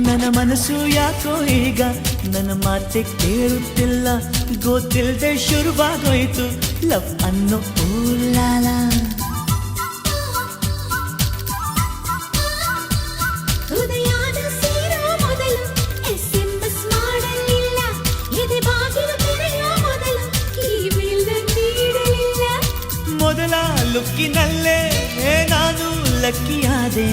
ನನ್ನ ಮನಸ್ಸು ಯಾಕೋ ಈಗ ನನ್ನ ಮಾತೆ ಕೇಳುತ್ತಿಲ್ಲ, ಗೊತ್ತಿಲ್ಲದೆ ಶುರುವಾಗೋಯ್ತು ಲವ್ ಅನ್ನೋ ಓಲಾಲ. ಹೃದಯದ ಸೇರೋ ಮೊದಲು SMS ಮಾಡಲಿಲ್ಲ, ಎದೆ ಬಾಗಿಲು ತೆರೆಯೋ ಮೊದಲು ಕೀವಿಲ್ ನೀಡಲಿಲ್ಲ. ಮೊದಲ ಲುಕ್ಕಿನಲ್ಲೇ ನಾನು ಲಕ್ಕಿಯಾದೆ.